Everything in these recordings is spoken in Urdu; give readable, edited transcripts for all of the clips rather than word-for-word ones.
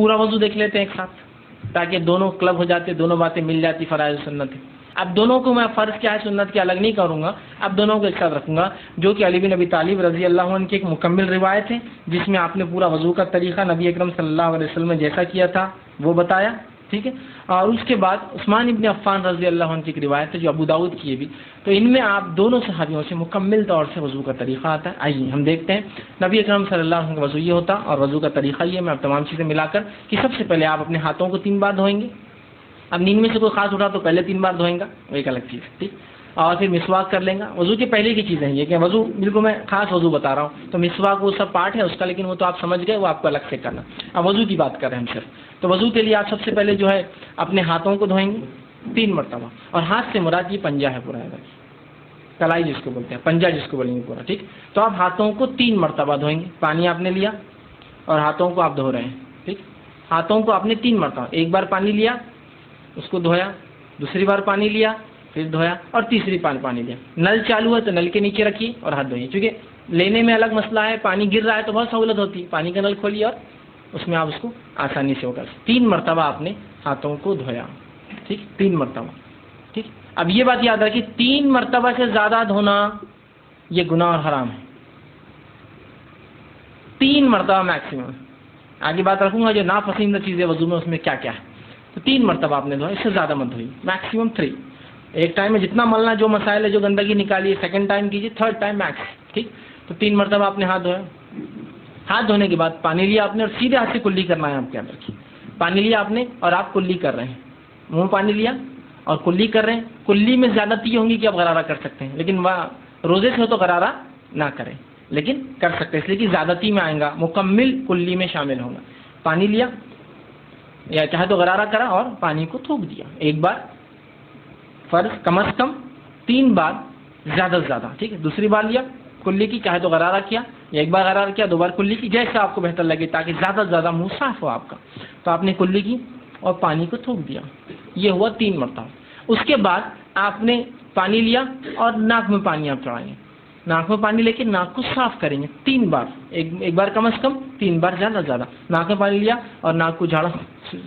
پورا وضو دیکھ لیتے ہیں ایک ساتھ تاکہ دونوں کلب ہو جاتے، دونوں باتیں مل جاتی، فرائض و سنت ہے۔ اب دونوں کو میں فرض کیا ہے سنت کے الگ نہیں کروں گا، اب دونوں کو ایک ساتھ رکھوں گا، جو کہ علی بن ابی طالب رضی اللہ عنہ کی ایک مکمل روایت ہے جس میں آپ نے پورا وضو کا طریقہ نبی اکرم صلی اللہ علیہ وسلم نے جیسا کیا تھا وہ بتایا، ٹھیک ہے۔ اور اس کے بعد عثمان ابن عفان رضی اللہ عنہ کی ایک روایت ہے جو ابو داؤد کی ہے بھی، تو ان میں آپ دونوں صحابیوں سے مکمل طور سے وضو کا طریقہ آتا ہے۔ آئیے ہم دیکھتے ہیں نبی اکرم صلی اللہ علیہ وسلم کا وضو یہ ہوتا اور وضو کا طریقہ یہ، میں اب تمام چیزیں ملا کر کہ سب سے پہلے آپ اپنے ہاتھوں کو 3 بار دھوئیں گے، اب نیند میں سے کوئی خاص اٹھا تو پہلے 3 بار دھوئیں گا، وہ ایک الگ چیز، ٹھیک، اور پھر مسواک کر لیں گا۔ وضو کے پہلے کی چیزیں یہ کہ وضو بالکل میں خاص وضو بتا رہا ہوں، تو مسواک وہ سب پارٹ ہے اس کا، لیکن وہ تو آپ سمجھ گئے، وہ آپ کو الگ سے کرنا۔ اب وضو کی بات کر رہے ہیں ہم صرف، تو وضو کے لیے آپ سب سے پہلے جو ہے اپنے ہاتھوں کو دھوئیں گے 3 مرتبہ، اور ہاتھ سے مراد یہ پنجہ ہے پورا، کلائی جس کو بولتے ہیں، پنجہ جس کو بولیں گے پورا، ٹھیک۔ تو آپ ہاتھوں کو 3 مرتبہ دھوئیں گے، پانی آپ نے لیا اور ہاتھوں کو آپ دھو رہے ہیں، ٹھیک۔ ہاتھوں کو آپ نے 3 مرتبہ، ایک بار پانی لیا اس کو دھویا، دوسری بار پانی لیا پھر دھویا، اور تیسری بار پانی لیا۔ نل چالو ہے تو نل کے نیچے رکھیے اور ہاتھ دھوئیے، چونکہ لینے میں الگ مسئلہ ہے، پانی گر رہا ہے تو بہت سہولت ہوتی ہے، پانی کا نل کھولیے اور اس میں آپ اس کو آسانی سے ہوگا۔ 3 مرتبہ آپ نے ہاتھوں کو دھویا، ٹھیک، 3 مرتبہ، ٹھیک۔ اب یہ بات یاد رکھیے 3 مرتبہ سے زیادہ دھونا یہ گناہ اور حرام ہے، 3 مرتبہ میکسیمم۔ آگے بات رکھوں گا جو ناپسندیدہ چیزیں وضو میں اس میں کیا کیا ہے، تو 3 مرتبہ آپ نے دھویا، اس سے زیادہ مت دھوئیے، میکسیمم 3۔ ایک ٹائم میں جتنا ملنا، جو مسائل ہے جو گندگی نکالیے، سیکنڈ ٹائم کیجیے، تھرڈ ٹائم میکس، ٹھیک۔ تو 3 مرتبہ آپ نے ہاتھ دھویا، ہاتھ دھونے کے بعد پانی لیا آپ نے اور سیدھے ہاتھ سے کلی کرنا ہے، آپ یاد رکھیے، پانی لیا آپ نے اور آپ کلی کر رہے ہیں، منہ پانی لیا اور کلی کر رہے ہیں۔ کلی میں زیادتی ہوں گی کہ آپ غرارہ کر سکتے ہیں، لیکن روزے سے ہو تو غرارہ نہ کریں، لیکن کر سکتے ہیں، اس لیے کہ زیادتی میں آئیں گا، مکمل کلی میں شامل ہوگا۔ پانی لیا یا چاہے تو غرارہ کرا اور پانی کو تھوک دیا، ایک بار فرض، کم از کم 3 بار، زیادہ سے زیادہ، ٹھیک ہے۔ دوسری بار لیا کلی کی، چاہے تو غرارہ کیا، یا ایک بار غرارہ کیا 2 بار کلی کی، جیسا آپ کو بہتر لگے تاکہ زیادہ سے زیادہ منہ صاف ہو آپ کا۔ تو آپ نے کلی کی اور پانی کو تھوک دیا، یہ ہوا 3 مرتبہ۔ اس کے بعد آپ نے پانی لیا اور ناک میں پانی آپ چڑھائیں گے، ناک میں پانی لے کے ناک کو صاف کریں گے 3 بار، ایک بار کم از کم، 3 بار زیادہ سے زیادہ۔ ناک میں پانی لیا اور ناک کو جھاڑا،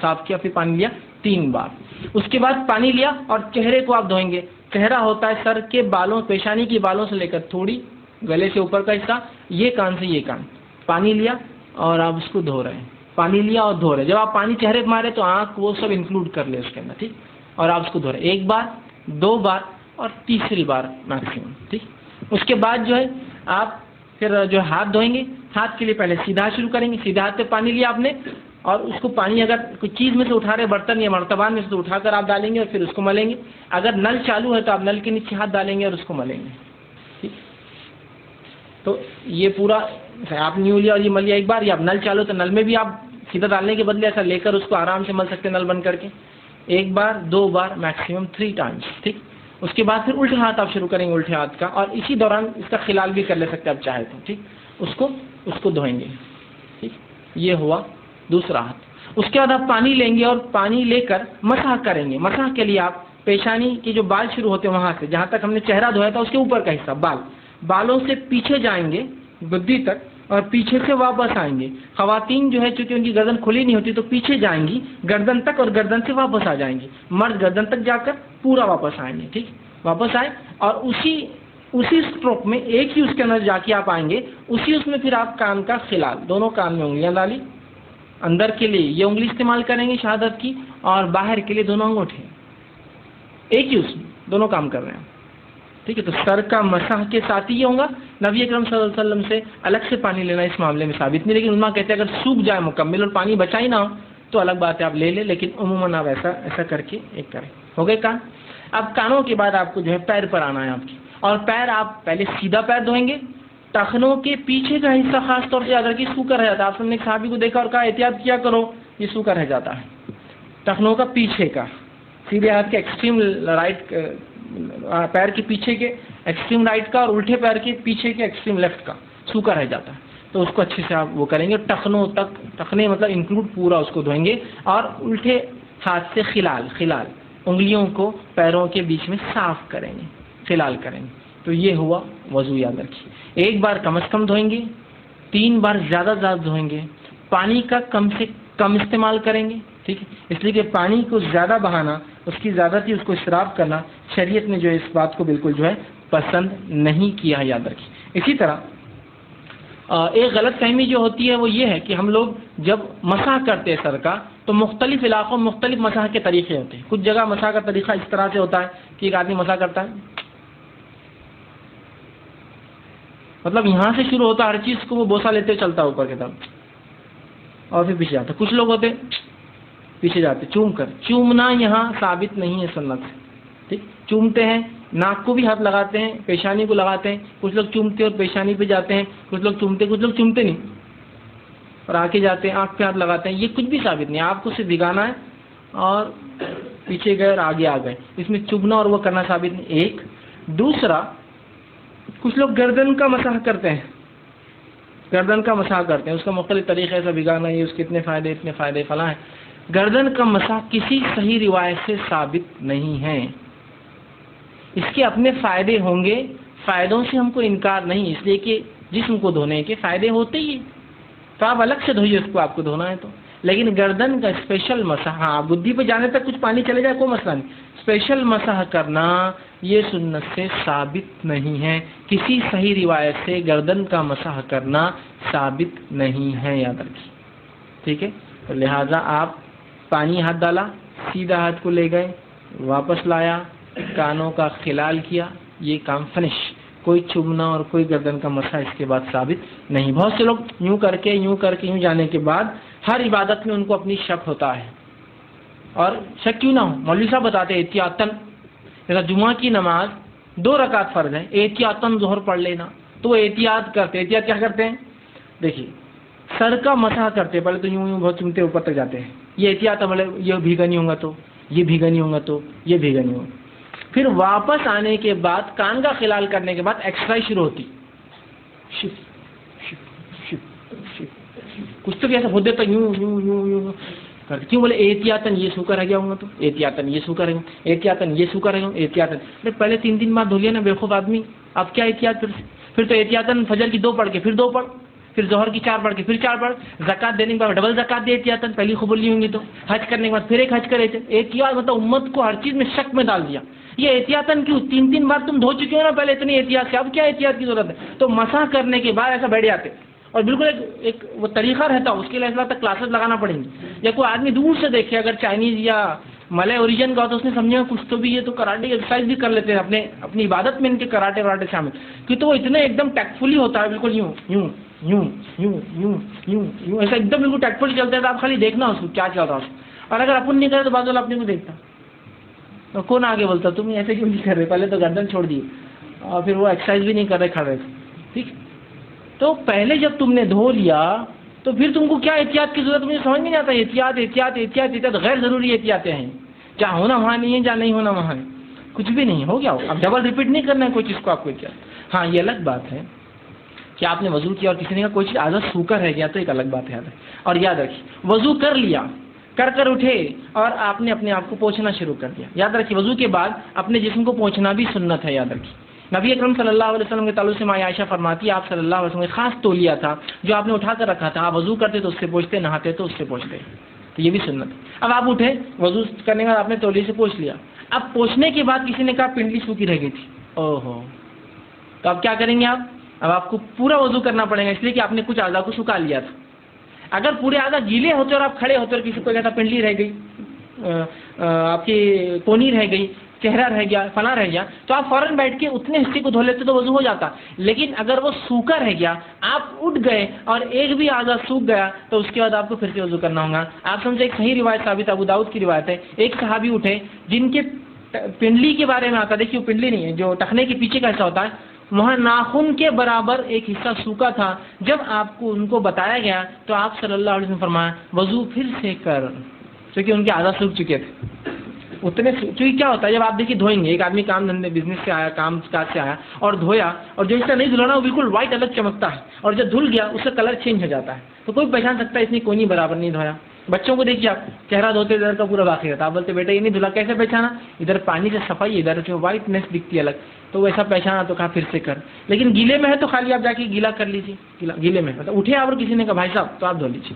صاف کیا، پھر پانی لیا 3 بار۔ اس کے بعد پانی لیا اور چہرے کو آپ دھوئیں گے۔ چہرہ ہوتا ہے سر کے بالوں، پیشانی کی بالوں سے لے کر تھوڑی گلے سے اوپر کا حصہ، یہ کان سے یہ کان، پانی لیا اور آپ اس کو دھو رہے ہیں، پانی لیا اور دھو رہے ہیں۔ جب آپ پانی چہرے پہ مارے تو آنکھ وہ سب انکلوڈ کر لے اس کے اندر، ٹھیک، اور آپ اس کو دھو رہے ہیں 1 بار 2 بار اور تیسری بار میکسیمم، ٹھیک۔ اس کے بعد جو ہے آپ پھر جو ہاتھ دھوئیں گے، ہاتھ کے لیے پہلے سیدھا شروع کریں گے، سیدھے ہاتھ پہ پانی لیا آپ نے اور اس کو پانی اگر کوئی چیز میں سے اٹھا رہے، برتن یا مرتبان میں سے اٹھا کر آپ ڈالیں گے اور پھر اس کو ملیں گے۔ اگر نل چالو ہے تو آپ نل کے نیچے ہاتھ ڈالیں گے اور اس کو ملیں گے، ٹھیک۔ تو یہ پورا آپ نیو لیا اور یہ مل لیا 1 بار، یا آپ نل چالو تو نل میں بھی آپ سیدھا ڈالنے کے بدلے ایسا لے کر اس کو آرام سے مل سکتے ہیں نل بند کر کے، 1 بار 2 بار میکسیمم 3 ٹائمس، ٹھیک۔ اس کے بعد پھر الٹے ہاتھ آپ شروع کریں گے، الٹے ہاتھ کا، اور اسی دوران اس کا خلال بھی کر لے سکتے ہیں آپ چاہے تو، ٹھیک۔ اس کو دھوئیں گے، ٹھیک، یہ ہوا دوسرا ہاتھ۔ اس کے بعد آپ پانی لیں گے اور پانی لے کر مسح کریں گے۔ مسح کے لیے آپ پیشانی کے جو بال شروع ہوتے ہیں وہاں سے، جہاں تک ہم نے چہرہ دھویا تھا اس کے اوپر کا حصہ، بالوں سے پیچھے جائیں گے گدی تک اور پیچھے سے واپس آئیں گے۔ خواتین جو ہے چونکہ ان کی گردن کھلی نہیں ہوتی تو پیچھے جائیں گی گردن تک اور گردن سے واپس آ جائیں گی، مرد گردن تک جا کر پورا واپس آئیں گے، ٹھیک، واپس آئے اور اسی اسٹروک میں ایک ہی اس کے اندر جا کے آپ آئیں گے، اسی اس میں پھر آپ کان کا خلال، دونوں کان میں انگلیاں ڈالی، اندر کے لیے یہ انگلی استعمال کریں گے شہادت کی اور باہر کے لیے دونوں انگوٹھے، ایک ہی اس میں دونوں کام کر رہے ہیں، ٹھیک ہے۔ تو سر کا مسح کے ساتھ ہی یہ ہوگا۔ نبی اکرم صلی اللہ علیہ وسلم سے الگ سے پانی لینا اس معاملے میں ثابت نہیں، لیکن علماء کہتے ہیں اگر سوکھ جائے مکمل اور پانی بچا ہی نہ ہو تو الگ بات ہے، آپ لے لیں، لیکن عموماً آپ ایسا کر کے ایک کریں۔ ہو گئے کان۔ اب کانوں کے بعد آپ کو جو ہے پیر پر آنا ہے آپ کی، اور پیر آپ پہلے سیدھا پیر دھوئیں گے، ٹخنوں کے پیچھے کا حصہ خاص طور سے اگر کہ سوکھا رہ جاتا ہے، آپ سب نے ایک صحابی کو دیکھا اور کہا احتیاط کیا کرو یہ سوکھا رہ جاتا ہے، ٹخنوں کا پیچھے کا، سیدھے ہاتھ کے ایکسٹریم رائٹ، پیر کے پیچھے کے ایکسٹریم رائٹ کا اور الٹے پیر کے پیچھے کے ایکسٹریم لیفٹ کا سوکھا رہ جاتا ہے، تو اس کو اچھے سے آپ وہ کریں گے، ٹخنوں تک، ٹخنے مطلب انکلوڈ پورا اس کو دھوئیں گے، اور الٹے ہاتھ سے خلال انگلیوں کو پیروں کے بیچ میں صاف کریں گے، خلال کریں گے۔ تو یہ ہوا وضو، یاد رکھیے 1 بار کم از کم دھوئیں گے، 3 بار زیادہ دھوئیں گے، پانی کا کم سے کم استعمال کریں گے. ٹھیک ہے, اس لیے کہ پانی کو زیادہ بہانا, اس کی زیادتی, اس کو اسراف کرنا شریعت نے جو ہے اس بات کو بالکل جو ہے پسند نہیں کیا ہے, یاد رکھیے. اسی طرح ایک غلط فہمی جو ہوتی ہے وہ یہ ہے کہ ہم لوگ جب مسح کرتے ہیں سر کا تو مختلف علاقوں میں مختلف مسح کے طریقے ہوتے ہیں. کچھ جگہ مسح کا طریقہ اس طرح سے ہوتا ہے کہ ایک آدمی مسح کرتا ہے, مطلب یہاں سے شروع ہوتا ہے, ہر چیز کو وہ بوسہ لیتے چلتا ہے اوپر کی طرف اور پھر پیچھے جاتا. کچھ لوگ ہوتے پیچھے جاتے چوم کر. چومنا یہاں ثابت نہیں ہے سنت سے. ٹھیک, چومتے ہیں, ناک کو بھی ہاتھ لگاتے ہیں, پیشانی کو لگاتے ہیں. کچھ لوگ چومتے اور پیشانی پہ جاتے ہیں, کچھ لوگ چومتے نہیں اور آنکھیں جاتے ہیں, آنکھ پہ ہاتھ لگاتے ہیں. یہ کچھ بھی ثابت نہیں. آپ کو صرف بھگانا ہے اور پیچھے گئے اور آگے آ گئے. اس میں چومنا اور وہ کرنا ثابت نہیں. ایک دوسرا, کچھ لوگ گردن کا مسح کرتے ہیں, گردن کا مسح کرتے ہیں. اس کا مختلف طریقے ایسا بھگانا, یہ اس کے اتنے فائدے فلاں ہیں. گردن کا مسح کسی صحیح روایت سے ثابت نہیں ہے. اس کے اپنے فائدے ہوں گے, فائدوں سے ہم کو انکار نہیں, اس لیے کہ جسم کو دھونے کے فائدے ہوتے ہی, تو آپ الگ سے دھوئیے اس کو, آپ کو دھونا ہے تو. لیکن گردن کا اسپیشل مسح, ہاں بدھی پہ جانے تک کچھ پانی چلے جائے کوئی مسئلہ نہیں, اسپیشل مسح کرنا یہ سنت سے ثابت نہیں ہے. کسی صحیح روایت سے گردن کا مسح کرنا ثابت نہیں ہے, یاد رکھیے. ٹھیک ہے, تو لہٰذا آپ پانی ہاتھ ڈالا, سیدھا ہاتھ کو لے گئے, واپس لایا, کانوں کا خلال کیا, یہ کام فنش. کوئی چومنا اور کوئی گردن کا مسح اس کے بعد ثابت نہیں. بہت سے لوگ یوں کر کے یوں جانے کے بعد ہر عبادت میں ان کو اپنی شک ہوتا ہے, اور شک کیوں نہ ہو, مولوی صاحب بتاتے ہیں احتیاطاً, جیسا جمعہ کی نماز 2 رکعت فرض ہے, احتیاطاً ظہر پڑھ لینا, تو وہ احتیاط کیا کرتے ہیں, دیکھیے سر کا مسح کرتے پہلے تو یوں بہت چومتے اوپر تک جاتے ہیں, یہ احتیاط عمل ہے, یہ بھیگا نہیں ہوگا تو یہ بھیگا نہیں ہوگا تو یہ بھیگا نہیں ہوگا. پھر واپس آنے کے بعد کان کا خلال کرنے کے بعد ایکسرسائز شروع ہوتی, کچھ تو ایسا ہوتے تو یوں کر, کیوں بولے احتیاطاً یہ سوکھا رہ گیا ہوں گا تو احتیاطاً یہ سوکھا رہے گا, احتیاطاً یہ سوکھا رہے گا, احتیاطاً. پہلے 3 بار دھو لیا نا بیوقوف آدمی, اب کیا احتیاط پھر تو احتیاطاً فجر کی 2 پڑھ کے پھر 2 پڑھ, پھر ظہر کی 4 پڑھ کے پھر 4 پڑھ, زکات دینے کے بعد ڈبل زکات دے احتیاطاً, پہلی قبول نہیں ہوں گی تو, حج کرنے کے بعد پھر ایک حج کرے تھے. احتیاط مطلب امت کو ہر چیز میں شک میں ڈال دیا. یہ احتیاطاً کیوں, 3 بار تم دھو چکے ہو نا پہلے اتنی احتیاط سے, اب کیا احتیاط کی ضرورت ہے. تو مسح کرنے کے بعد ایسا بیٹھ جاتے, اور بالکل ایک وہ طریقہ رہتا, اس کے لیے ایسا تک کلاسز لگانا پڑیں گی. یا کوئی آدمی دور سے دیکھے, اگر چائنیز یا ملے اوریجن کا ہو تو اس نے سمجھا کچھ تو بھی, یہ تو کراٹے کی ایکسرسائز بھی کر لیتے ہیں اپنی عبادت میں, ان کے کراٹے وراٹے شامل, کہ تو وہ اتنے ایک دم ٹیکفلی ہوتا ہے, بالکل یوں ایسا ایک دم بالکل ٹیکفلی چلتا ہے. تو آپ خالی دیکھنا اس کو کیا چل رہا ہے, اور اگر اپن نہیں کرے تو بعض والا اپنے کو دیکھتا, تو کون آگے بولتا تم ایسے کیوں نہیں کر رہے, پہلے تو گردن چھوڑ دیے اور پھر وہ ایکسرسائز بھی نہیں کر رہے, کھڑے تھے. ٹھیک, تو پہلے جب تم نے دھو لیا تو پھر تم کو کیا احتیاط کی ضرورت, مجھے سمجھ میں نہیں آتا. احتیاط غیر ضروری احتیاطیں ہیں, جہاں ہونا وہاں نہیں ہے, جہاں نہیں ہونا وہاں ہے, کچھ بھی نہیں ہو گیا. اب ڈبل ریپیٹ نہیں کرنا ہے کوئی چیز کو آپ کو احتیاط. ہاں یہ الگ بات ہے کہ آپ نے وضو کیا اور کسی نے کہا کوئی چیز عادت سوکھا رہ گیا, تو ایک الگ بات ہے. اور یاد رکھیے, وضو کر لیا, کر اٹھے اور آپ نے اپنے آپ کو پوچھنا شروع کر دیا. یاد رکھیے وضو کے بعد اپنے جسم کو پوچھنا بھی سنت ہے. یاد رکھیے نبی اکرم صلی اللہ علیہ وسلم کے تعلق سے ماں عائشہ فرماتی ہے, آپ صلی اللہ علیہ وسلم نے خاص تولیہ تھا جو آپ نے اٹھا کر رکھا تھا, آپ وضو کرتے تو اس سے پوچھتے, نہاتے تو اس سے پوچھتے. تو یہ بھی سنت. اب آپ اٹھے, وضو کرنے کے بعد آپ نے تولیے سے پوچھ لیا. اب پوچھنے کے بعد کسی نے کہا پنڈلی سوکھی رہ گئی تھی, اوہو, تو اب کیا کریں گے آپ, اب آپ کو پورا وضو کرنا پڑے گا, اس لیے کہ آپ نے کچھ اعضاء کو سکھا لیا تھا. اگر پورے اعضاء گیلے ہوتے اور آپ کھڑے ہوتے اور کسی کو کہتا پنڈلی رہ گئی, آپ کی کونی رہ گئی, چہرہ رہ گیا, فلاں رہ گیا, تو آپ فوراً بیٹھ کے اتنے حصے کو دھو لیتے تو وضو ہو جاتا. لیکن اگر وہ سوکھا رہ گیا, آپ اٹھ گئے اور ایک بھی اعضاء سوکھ گیا, تو اس کے بعد آپ کو پھر سے وضو کرنا ہوگا. آپ سمجھے ایک صحیح روایت ثابت ابو داؤد کی روایت ہے, ایک صحابی اٹھے جن کے پنڈلی کے بارے میں آتا, دیکھیے وہ پنڈلی نہیں ہے, جو ٹخنے کے پیچھے کا حصہ ہوتا ہے, وہاں ناخن کے برابر ایک حصہ سوکھا تھا. جب آپ کو ان کو بتایا گیا تو آپ صلی اللہ علیہ وسلم فرمایا وضو پھر سے کر, کیونکہ ان کے اعضاء سوکھ چکے تھے اتنے. کیونکہ کیا ہوتا ہے جب آپ دیکھیے دھوئیں گے, ایک آدمی کام دھندے بزنس سے آیا, کام کاج سے آیا اور دھویا, اور جو حصہ نہیں دھلانا وہ بالکل وائٹ الگ چمکتا ہے, اور جب دھل گیا اس کا کلر چینج ہو جاتا ہے, تو کوئی پہچان سکتا ہے اس نے کوئی نہیں برابر نہیں دھویا. بچوں کو دیکھیے آپ, چہرہ دھوتے ادھر کا پورا باقی رہتا, آپ بولتے بیٹا یہ نہیں دھلا, کیسے پہچانا, ادھر پانی سے صفائی, ادھر جو وائٹنیس دکھتی ہے الگ, تو ویسا پہچانا تو کہا پھر سے کر. لیکن گیلے میں ہے تو خالی آپ جا کے گیلا کر لیجیے, گیلے میں مطلب اٹھے آپ اور کسی نے کہا بھائی صاحب تو آپ دھو لیجیے,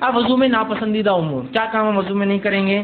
اب وضو میں ناپسندیدہ امور, کیا کام ہم وضو میں نہیں کریں گے؟